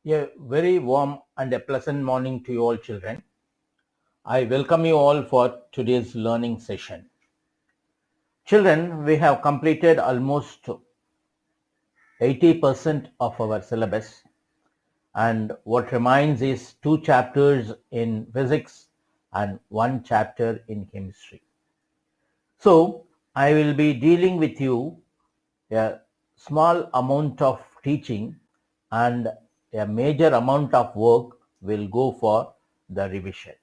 A very warm and a pleasant morning to you all children. I welcome you all for today's learning session. Children, we have completed almost 80% of our syllabus, and what remains is 2 chapters in physics and 1 chapter in chemistry. So I will be dealing with you a small amount of teaching and a major amount of work will go for the revision.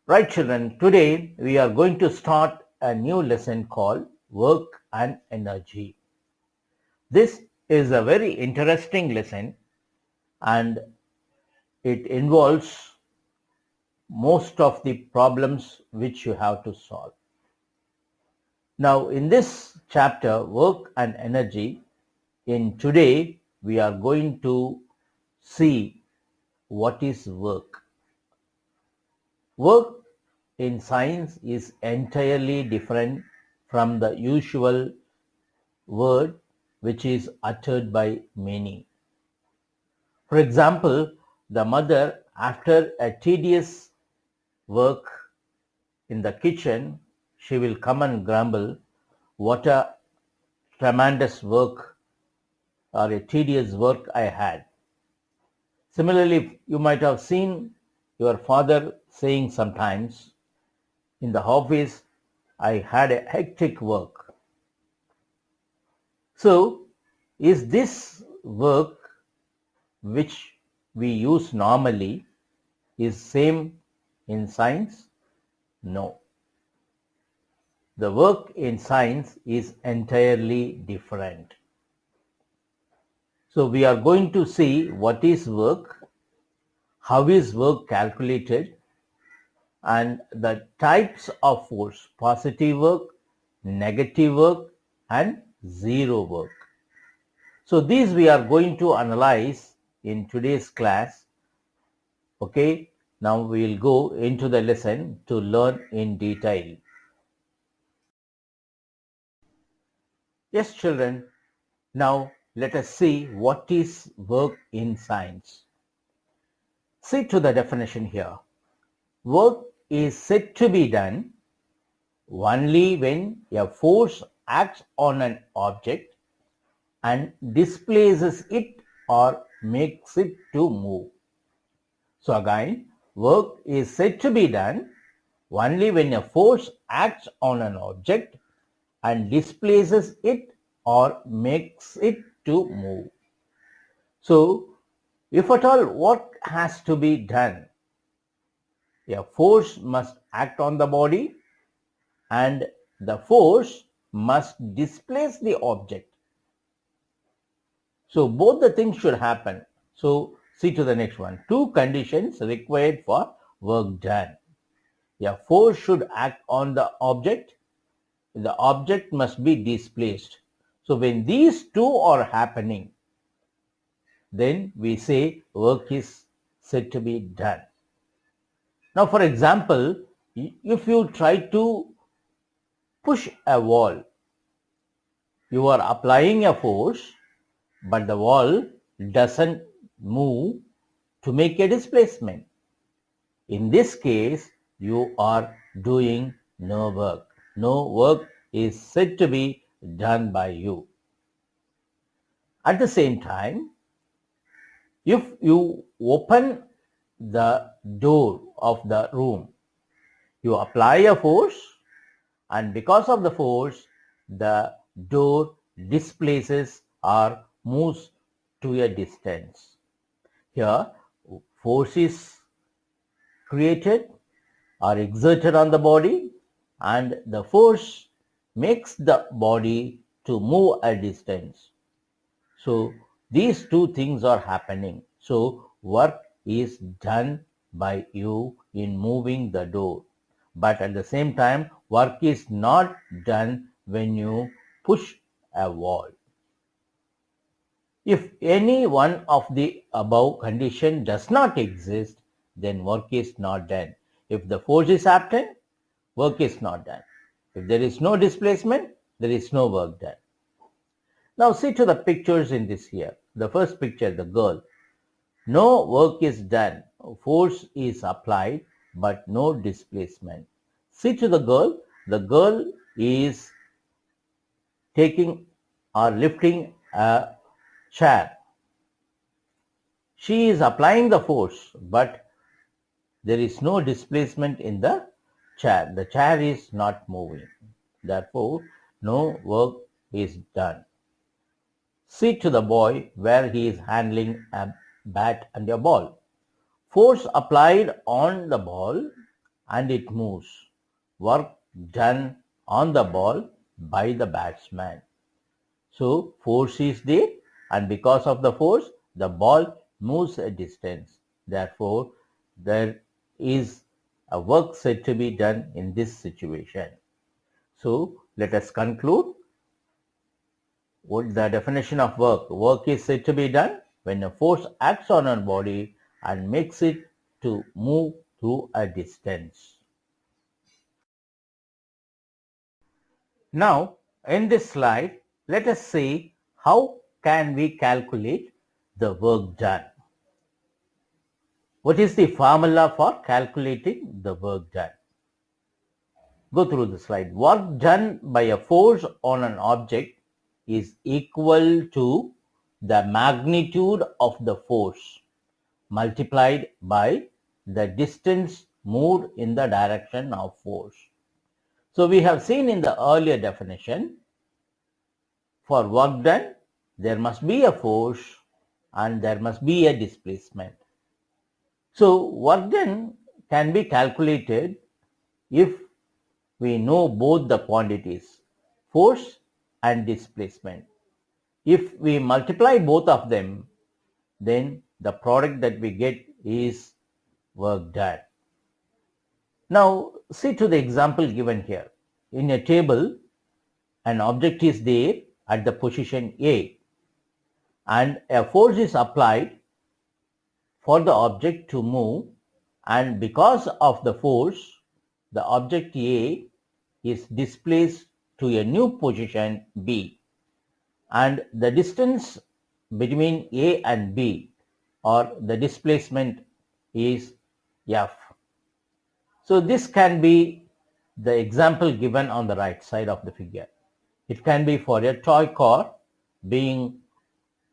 Right children, today we are going to start a new lesson called Work and Energy. This is a very interesting lesson and it involves most of the problems which you have to solve. Now in this chapter, Work and Energy, in today we are going to see what is work. Work in science is entirely different from the usual word which is uttered by many. For example, the mother, after a tedious work in the kitchen, she will come and grumble, what a tremendous work or a tedious work I had. Similarly, you might have seen your father saying sometimes, in the office, I had a hectic work. So, is this work which we use normally is same in science? No. The work in science is entirely different. So we are going to see what is work, how is work calculated, and the types of force, positive work, negative work, and zero work. So these we are going to analyze in today's class. Okay, now we will go into the lesson to learn in detail. Yes, children, now let us see what is work in science. See to the definition here. Work is said to be done only when a force acts on an object and displaces it or makes it to move. So again, work is said to be done only when a force acts on an object and displaces it or makes it to move. So, if at all work has to be done, a force must act on the body and the force must displace the object. So, both the things should happen. So, see to the next one. 2 conditions required for work done. A force should act on the object must be displaced. So when these two are happening, then we say work is said to be done. Now for example, if you try to push a wall, you are applying a force, but the wall doesn't move to make a displacement. In this case, you are doing no work. No work is said to be done by you. At the same time, if you open the door of the room, you apply a force, and because of the force, the door displaces or moves to a distance. Here, force is created or exerted on the body, and the force makes the body to move a distance. So these two things are happening. So work is done by you in moving the door. But at the same time, work is not done when you push a wall. If any one of the above condition does not exist, then work is not done. If the force is absent, work is not done. If there is no displacement, there is no work done. Now see to the pictures in this here. the first picture, the girl. No work is done. Force is applied, but no displacement. See to the girl. The girl is taking or lifting a chair. She is applying the force, but there is no displacement in the chair. The chair is not moving. Therefore, no work is done. See to the boy where he is handling a bat and a ball. Force applied on the ball and it moves. Work done on the ball by the batsman. So force is there, and because of the force, the ball moves a distance. Therefore, there is a work said to be done in this situation. So let us conclude. What the definition of work? Work is said to be done when a force acts on a body and makes it to move through a distance. Now, in this slide, let us see how can we calculate the work done. What is the formula for calculating the work done? Go through the slide. Work done by a force on an object is equal to the magnitude of the force multiplied by the distance moved in the direction of force. So we have seen in the earlier definition, for work done, there must be a force and there must be a displacement. So work done can be calculated if we know both the quantities, force and displacement. If we multiply both of them, then the product that we get is work done. Now see to the example given here. In a table, an object is there at the position A and a force is applied for the object to move, and because of the force, the object A is displaced to a new position B, and the distance between A and B, or the displacement, is F. So this can be the example given on the right side of the figure. It can be for a toy car being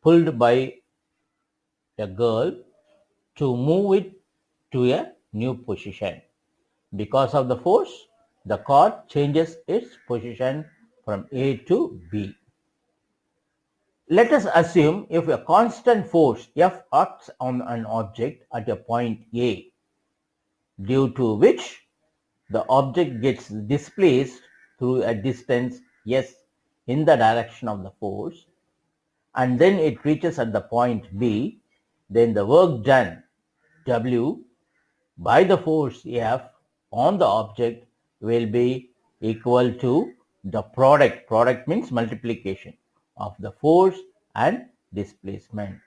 pulled by a girl to move it to a new position. Because of the force, the car changes its position from A to B. Let us assume if a constant force F acts on an object at a point A, due to which the object gets displaced through a distance S in the direction of the force, and then it reaches at the point B, then the work done W by the force F on the object will be equal to the product. Product means multiplication of the force and displacement.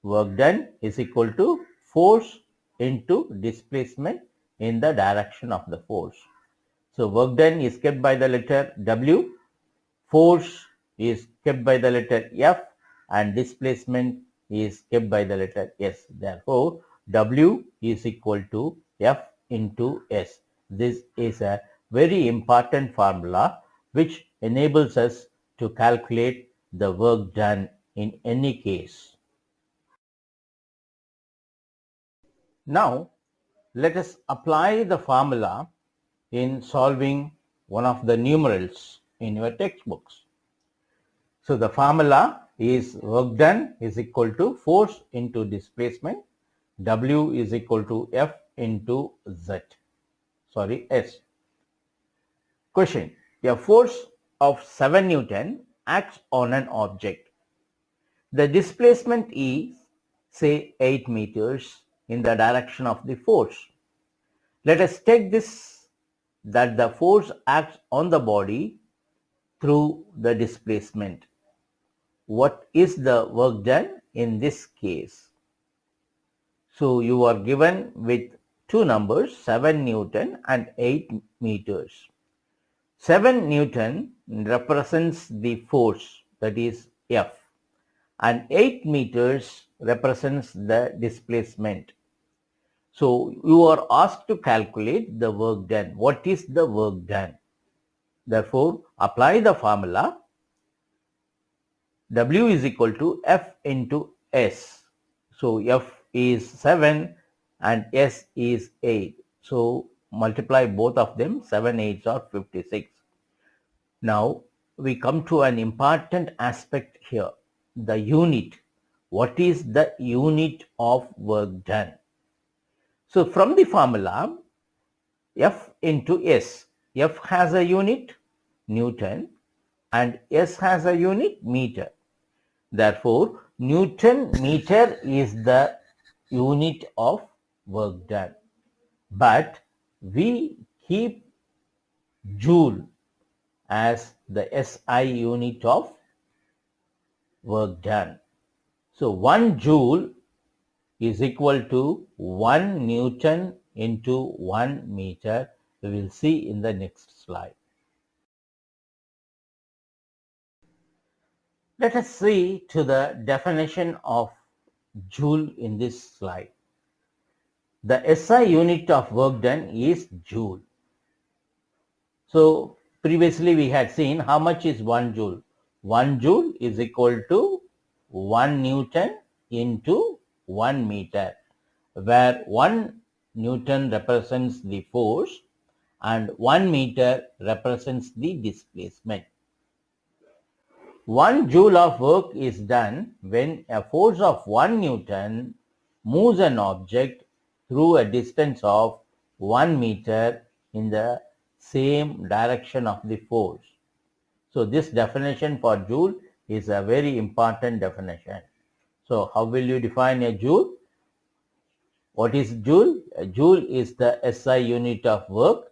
Work done is equal to force into displacement in the direction of the force. So work done is kept by the letter W, force is kept by the letter F, and displacement is kept by the letter S. Therefore, W is equal to F into S. This is a very important formula which enables us to calculate the work done in any case. Now, let us apply the formula in solving one of the numerals in your textbooks. So the formula is work done is equal to force into displacement. W is equal to F into S. Question. A force of 7 Newton acts on an object. The displacement is, say, 8 meters in the direction of the force. Let us take this that the force acts on the body through the displacement. What is the work done in this case? So you are given with two numbers, 7 Newton and 8 meters. 7 Newton represents the force, that is F, and 8 meters represents the displacement. So you are asked to calculate the work done. What is the work done? Therefore, apply the formula. W is equal to F into S. So F is 7 and S is 8. So multiply both of them, 7 8s are 56. Now we come to an important aspect here, the unit. What is the unit of work done? So from the formula, F into S, F has a unit, Newton, and S has a unit, meter. Therefore, Newton meter is the unit of work done. But we keep joule as the SI unit of work done. So 1 joule is equal to 1 Newton into 1 meter. We will see in the next slide. Let us see to the definition of joule in this slide. The SI unit of work done is joule. So previously we had seen how much is 1 joule. 1 joule is equal to 1 Newton into 1 meter, where 1 Newton represents the force and 1 meter represents the displacement. 1 joule of work is done when a force of 1 Newton moves an object through a distance of 1 meter in the same direction of the force. So this definition for joule is a very important definition. So how will you define a joule? What is joule? A joule is the SI unit of work,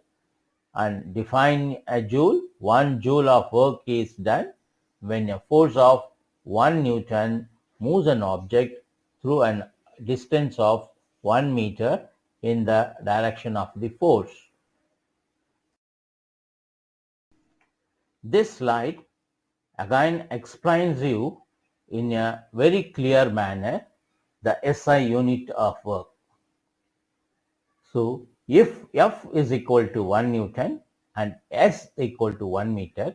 and define a joule. 1 joule of work is done when a force of 1 Newton moves an object through a distance of 1 meter in the direction of the force. This slide again explains you in a very clear manner the SI unit of work. So if F is equal to 1 Newton and S equal to 1 meter,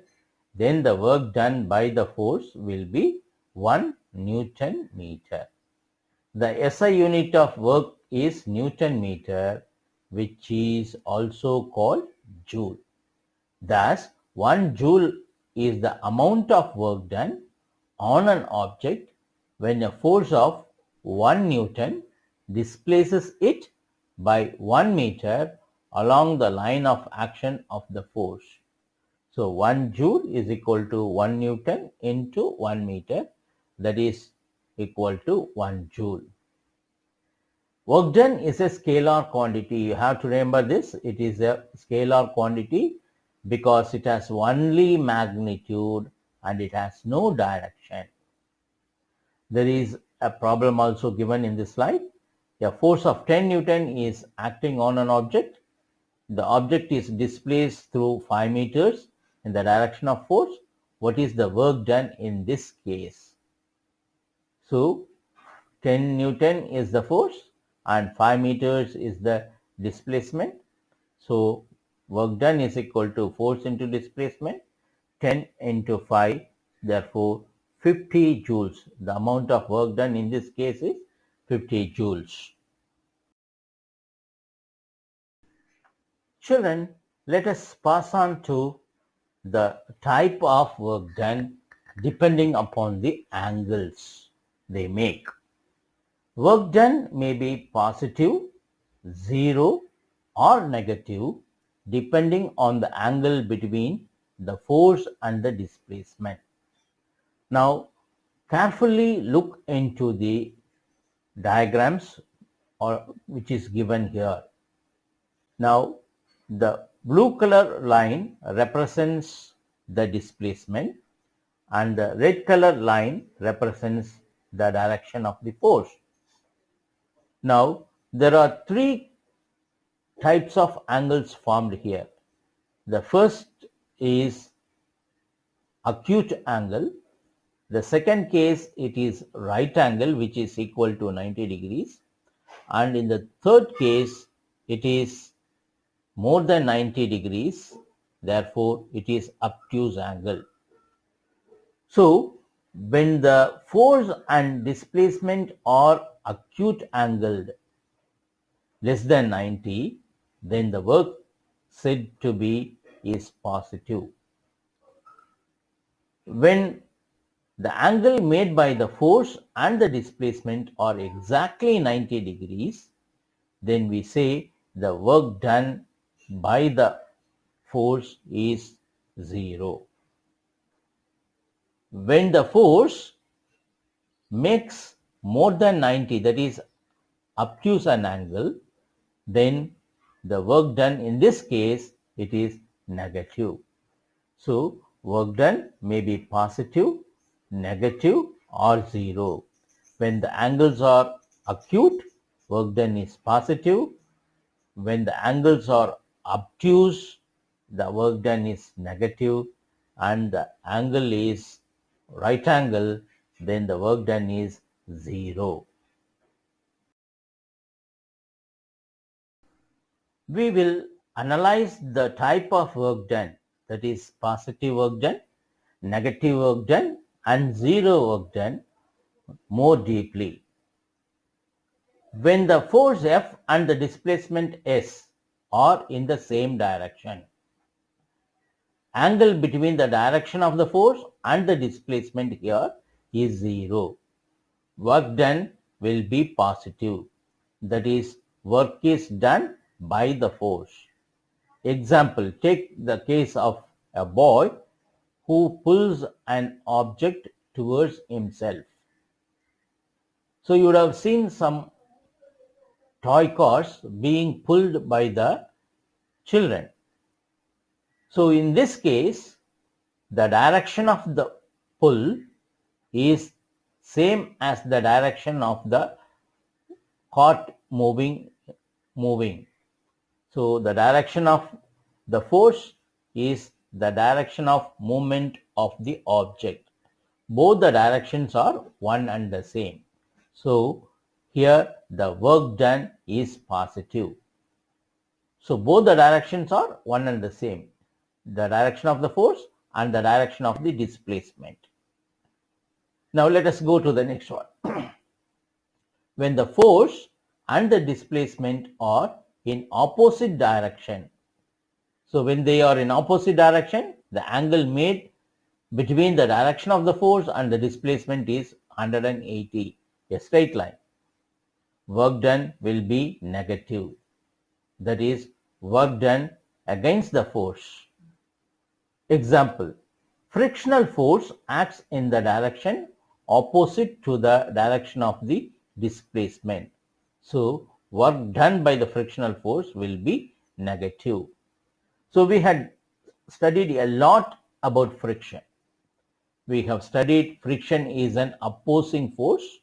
then the work done by the force will be 1 Newton meter. The SI unit of work is Newton meter, which is also called joule. Thus, 1 joule is the amount of work done on an object when a force of 1 Newton displaces it by 1 meter along the line of action of the force. So 1 joule is equal to 1 Newton into 1 meter, that is equal to 1 joule. Work done is a scalar quantity. You have to remember this. It is a scalar quantity because it has only magnitude and it has no direction. There is a problem also given in this slide. A force of 10 Newton is acting on an object. The object is displaced through 5 meters in the direction of force. What is the work done in this case? So 10 Newton is the force and 5 meters is the displacement. So work done is equal to force into displacement, 10 into 5, therefore 50 joules. The amount of work done in this case is 50 joules. Children, let us pass on to the type of work done depending upon the angles they make. Work done may be positive, 0 or negative depending on the angle between the force and the displacement. Now carefully look into the diagrams which is given here. Now the blue color line represents the displacement and the red color line represents the direction of the force. Now there are 3 types of angles formed here. The first is acute angle, The second case, it is right angle, which is equal to 90 degrees. And in the third case, it is more than 90 degrees. Therefore, it is obtuse angle. So, when the force and displacement are acute angled less than 90, then the work said to be is positive. When the angle made by the force and the displacement are exactly 90 degrees, then we say the work done by the force is 0. When the force makes more than 90, that is obtuse an angle, then the work done in this case, it is negative. So, work done may be positive, negative or 0. When the angles are acute, work done is positive. When the angles are obtuse, the work done is negative, and the angle is right angle, then the work done is 0. We will analyze the type of work done, that is positive work done, negative work done and 0 work done more deeply. When the force F and the displacement S are in the same direction, angle between the direction of the force and the displacement here is 0. Work done will be positive, that is, work is done by the force. Example, take the case of a boy who pulls an object towards himself. So you would have seen some toy cars being pulled by the children. So in this case, the direction of the pull is same as the direction of the cart moving. So the direction of the force is the direction of movement of the object. Both the directions are one and the same. So here the work done is positive. So both the directions are one and the same. The direction of the force and the direction of the displacement. Now let us go to the next one. When the force and the displacement are in opposite direction. So when they are in opposite direction, the angle made between the direction of the force and the displacement is 180, a straight line. Work done will be negative, that is, work done against the force. Example, frictional force acts in the direction opposite to the direction of the displacement. So work done by the frictional force will be negative. So we had studied a lot about friction. We have studied friction is an opposing force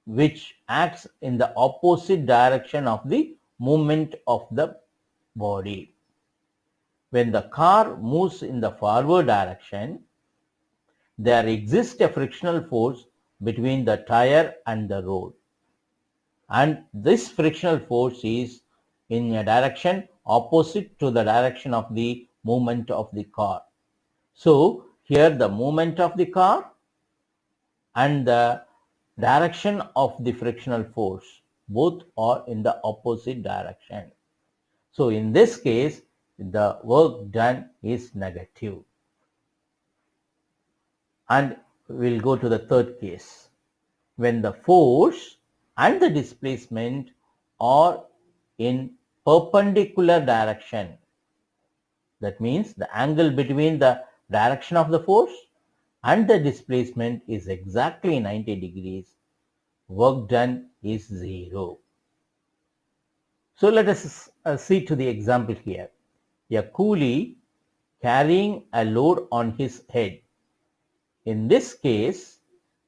which acts in the opposite direction of the movement of the body. When the car moves in the forward direction, there exists a frictional force between the tire and the road. And this frictional force is in a direction opposite to the direction of the movement of the car. So here the movement of the car and the direction of the frictional force both are in the opposite direction. So in this case, the work done is negative. And we'll go to the third case. When the force and the displacement are in perpendicular direction, that means the angle between the direction of the force and the displacement is exactly 90 degrees, work done is 0. So let us see to the example here. A coolie carrying a load on his head. In this case,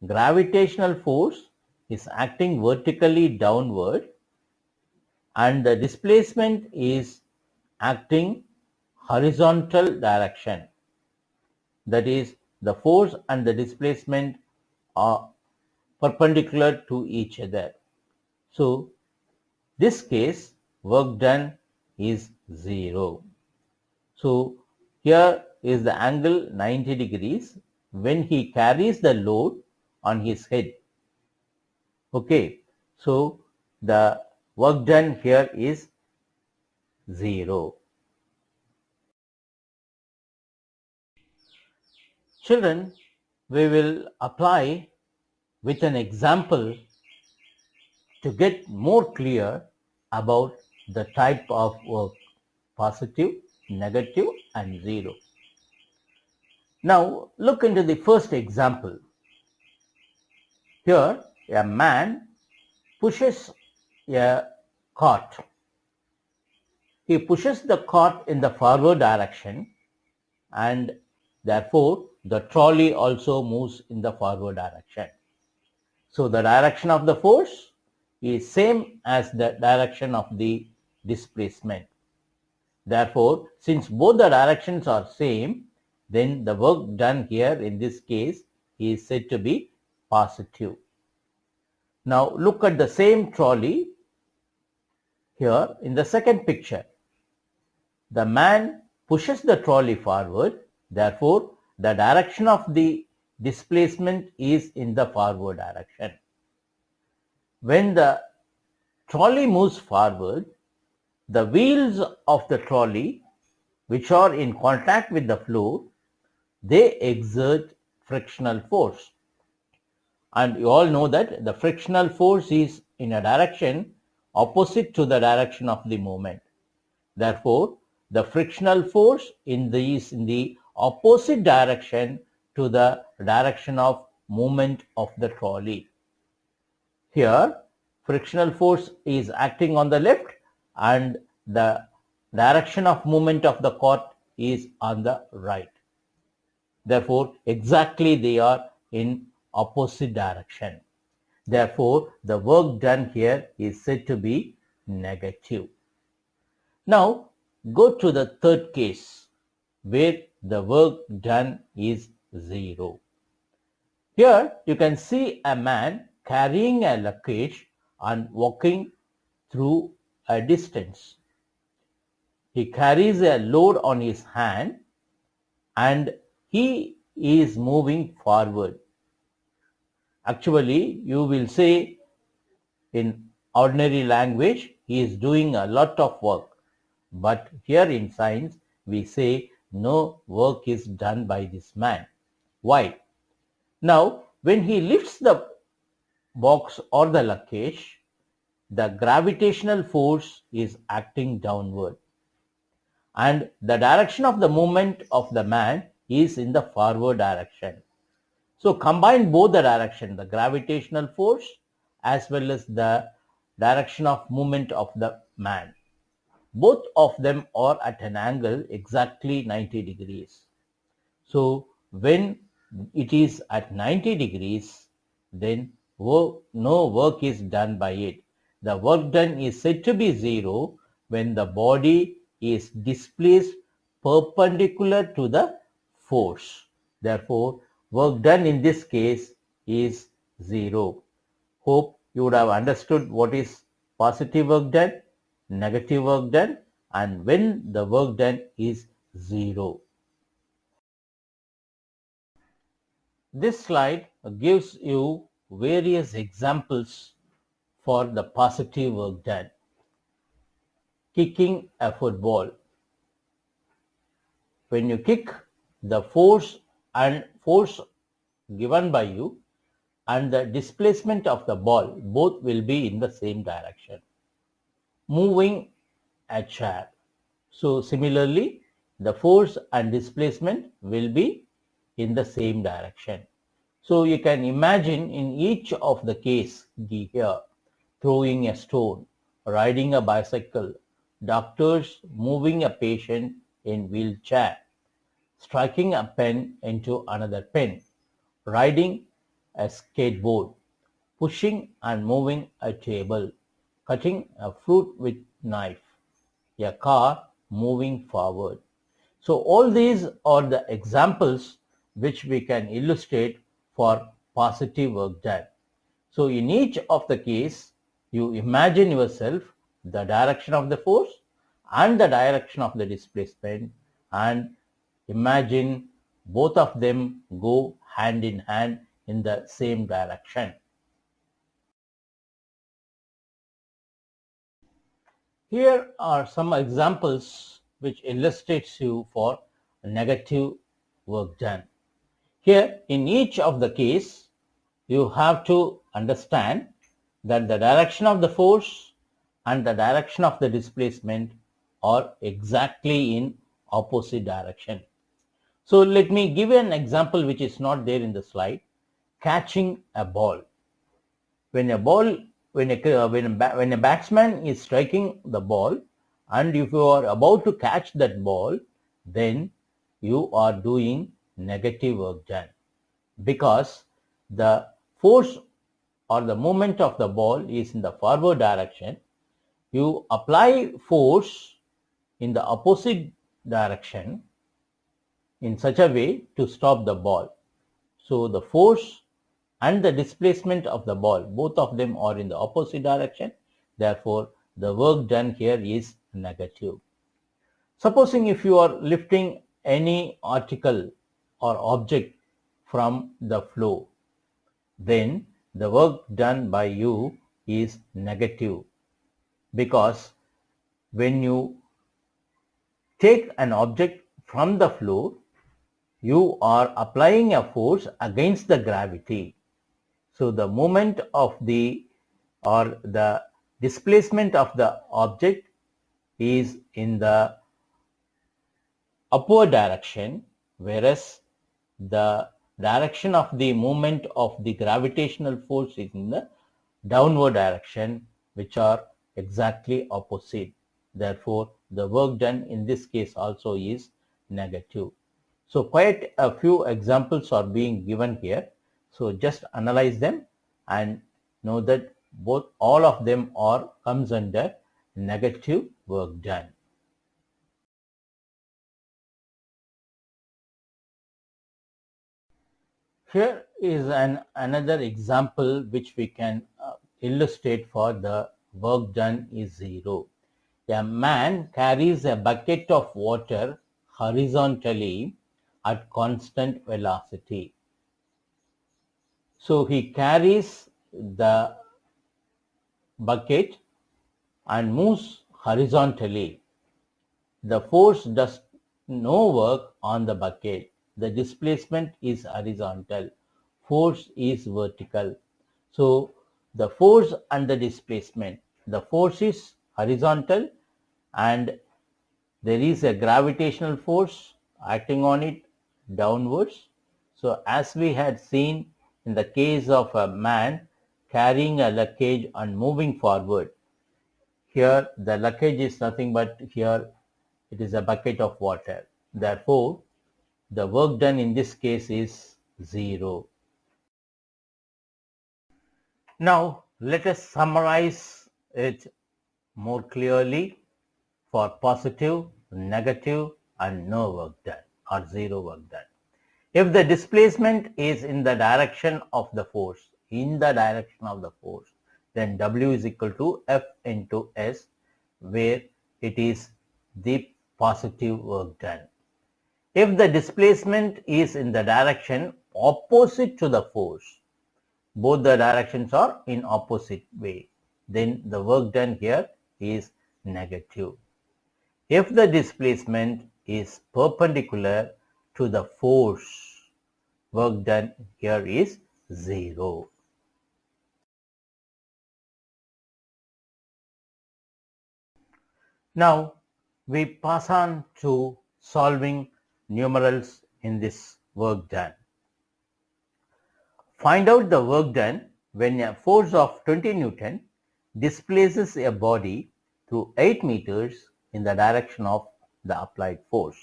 gravitational force is acting vertically downward and the displacement is acting horizontal direction. That is, the force and the displacement are perpendicular to each other. So this case work done is 0. So here is the angle 90 degrees when he carries the load on his head. Okay, so the work done here is 0. Children, we will apply with an example to get more clear about the type of work, positive, negative and 0. Now look into the first example. Here a man pushes a cart. He pushes the cart in the forward direction and therefore the trolley also moves in the forward direction. So the direction of the force is same as the direction of the displacement. Therefore, since both the directions are same, then the work done here in this case is said to be positive. Now look at the same trolley here in the second picture. The man pushes the trolley forward, therefore the direction of the displacement is in the forward direction. When the trolley moves forward, the wheels of the trolley, which are in contact with the floor, they exert frictional force. And you all know that the frictional force is in a direction opposite to the direction of the movement. Therefore, the frictional force is in the opposite direction to the direction of movement of the trolley. Here, frictional force is acting on the left and the direction of movement of the cart is on the right. Therefore, exactly they are in opposite direction. Therefore, the work done here is said to be negative. Now, go to the third case where the work done is 0. Here you can see a man carrying a luggage and walking through a distance. He carries a load on his hand and he is moving forward. Actually, you will say in ordinary language, he is doing a lot of work. But here in science, we say no work is done by this man. Why? Now, when he lifts the box or the luggage, the gravitational force is acting downward. And the direction of the movement of the man is in the forward direction. So combine both the direction, the gravitational force as well as the direction of movement of the man. Both of them are at an angle exactly 90 degrees. So when it is at 90 degrees, then no work is done by it. The work done is said to be 0 when the body is displaced perpendicular to the force. Therefore, work done in this case is 0. Hope you would have understood what is positive work done, negative work done, and when the work done is 0. This slide gives you various examples for the positive work done. Kicking a football. When you kick, the force given by you and the displacement of the ball both will be in the same direction. Moving a chair. So similarly, the force and displacement will be in the same direction. So you can imagine in each of the case here, throwing a stone, riding a bicycle, doctors moving a patient in wheelchair, striking a pen into another pen, riding a skateboard, pushing and moving a table, cutting a fruit with knife, a car moving forward. So all these are the examples which we can illustrate for positive work done. So in each of the case, you imagine yourself the direction of the force and the direction of the displacement, and imagine both of them go hand in hand in the same direction. Here are some examples which illustrates you for negative work done. Here in each of the case, you have to understand that the direction of the force and the direction of the displacement are exactly in opposite direction. So let me give you an example which is not there in the slide. Catching a ball. When a batsman is striking the ball, and if you are about to catch that ball, then you are doing negative work done, because the force or the movement of the ball is in the forward direction. You apply force in the opposite direction in such a way to stop the ball. So the force and the displacement of the ball, both of them are in the opposite direction. Therefore, the work done here is negative. Supposing if you are lifting any article or object from the floor, then the work done by you is negative, because when you take an object from the floor, you are applying a force against the gravity. So the moment of the displacement of the object is in the upward direction, whereas the direction of the movement of the gravitational force is in the downward direction, which are exactly opposite. Therefore, the work done in this case also is negative. So quite a few examples are being given here. So just analyze them and know that all of them comes under negative work done. Here is another example which we can illustrate for the work done is zero. A man carries a bucket of water horizontally at constant velocity. So he carries the bucket and moves horizontally. The force does no work on the bucket. The displacement is horizontal. Force is vertical. So the force and the displacement. The force is horizontal and there is a gravitational force acting on it downwards. So as we had seen in the case of a man carrying a luggage and moving forward, here the luggage is nothing but here it is a bucket of water. Therefore, the work done in this case is zero. Now let us summarize it more clearly for positive, negative and no work done or zero work done. If the displacement is in the direction of the force, then W is equal to F into S, where it is the positive work done. If the displacement is in the direction opposite to the force, both the directions are in opposite way, then the work done here is negative. If the displacement is perpendicular to the force, work done here is zero. Now we pass on to solving numerals in this work done. Find out the work done when a force of 20 Newton displaces a body through 8 meters in the direction of the applied force.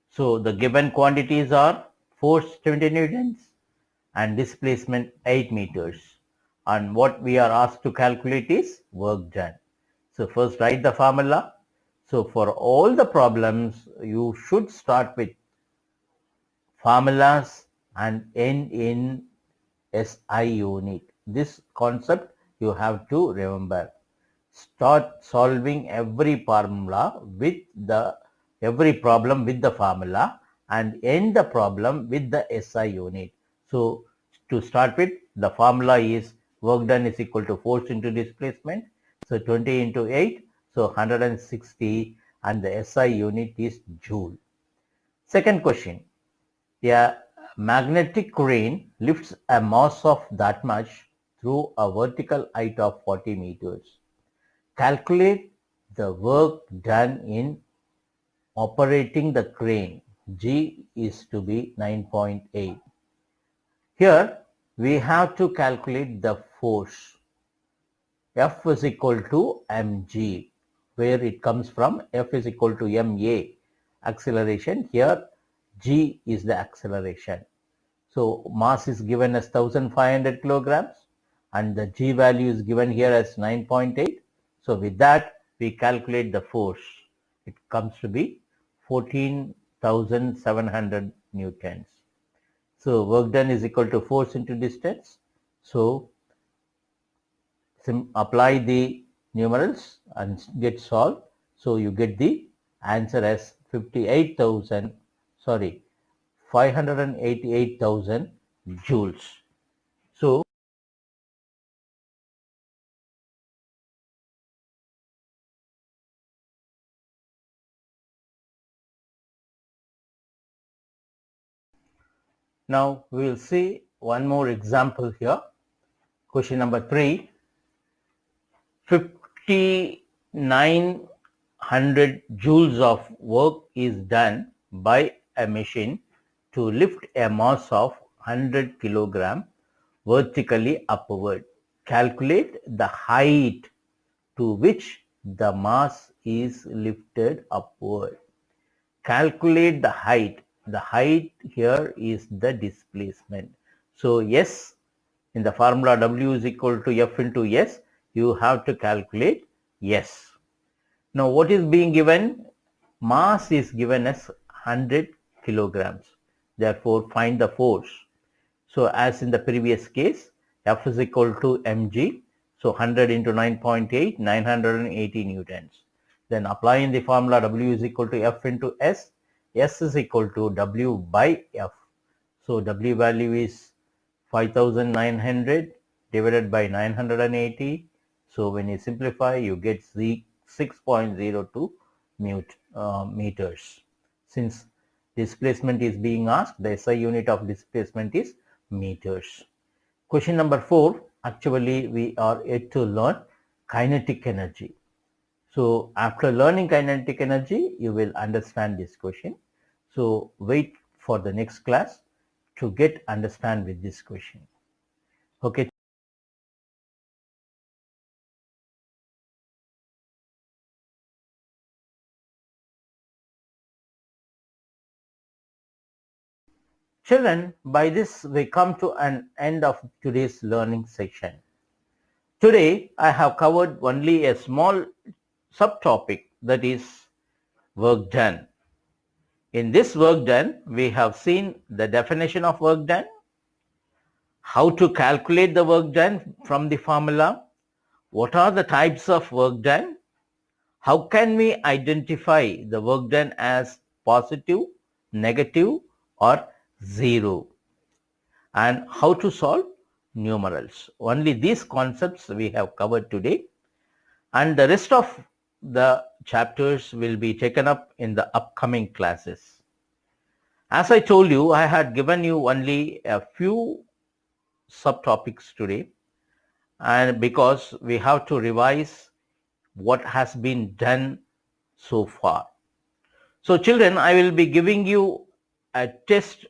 So the given quantities are force 20 newtons and displacement 8 meters. And what we are asked to calculate is work done. So first write the formula. So for all the problems, you should start with formulas and end in SI unit. This concept you have to remember. Start solving every problem with the formula and end the problem with the SI unit. So to start with, the formula is work done is equal to force into displacement. So 20 into 8, so 160, and the SI unit is joule. Second question. A magnetic crane lifts a mass of that much through a vertical height of 40 meters. Calculate the work done in operating the crane. G is to be 9.8. Here we have to calculate the force. F is equal to mg, where it comes from. F is equal to ma, acceleration. Here g is the acceleration. So mass is given as 1500 kilograms and the g value is given here as 9.8. So with that we calculate the force. It comes to be 14,700 newtons. So work done is equal to force into distance. So apply the numerals and get solved. So you get the answer as 588,000 joules. So now we will see one more example here. Question number 3. 5,900 joules of work is done by a machine to lift a mass of 100 kilogram vertically upward. Calculate the height to which the mass is lifted upward. Calculate the height. The height here is the displacement. So S, in the formula W is equal to F into S, you have to calculate S. Now what is being given? Mass is given as 100 kilograms. Therefore find the force. So as in the previous case, F is equal to mg. So 100 into 9.8, 980 newtons. Then applying the formula W is equal to F into S. S is equal to W by F. So W value is 5,900 divided by 980. So when you simplify, you get 6.02 meters. Since displacement is being asked, the SI unit of displacement is meters. Question number 4. Actually, we are yet to learn kinetic energy. So after learning kinetic energy, you will understand this question. So wait for the next class to get understand with this question. Okay. Children, by this we come to an end of today's learning section. Today I have covered only a small subtopic, that is work done. In this work done, we have seen the definition of work done, how to calculate the work done from the formula, what are the types of work done, how can we identify the work done as positive, negative or zero, and how to solve numerals. Only these concepts we have covered today, and the rest of the chapters will be taken up in the upcoming classes. As I told you, I had given you only a few subtopics today, and because we have to revise what has been done so far. So children, I will be giving you a test,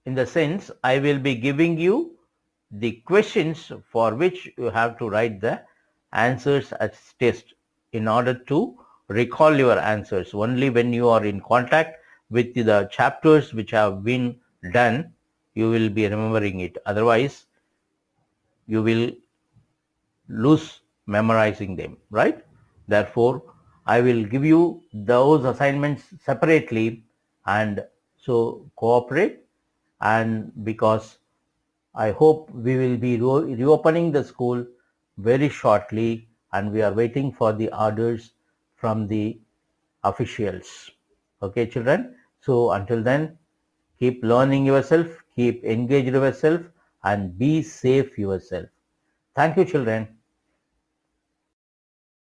in the sense I will be giving you the questions for which you have to write the answers as test in order to recall your answers. Only when you are in contact with the chapters which have been done, you will be remembering it. Otherwise, you will lose memorizing them, right? Therefore, I will give you those assignments separately, and so cooperate, and because I hope we will be reopening the school very shortly, and we are waiting for the orders from the officials. Okay, children. So until then, keep learning yourself, keep engaged yourself, and be safe yourself. Thank you, children.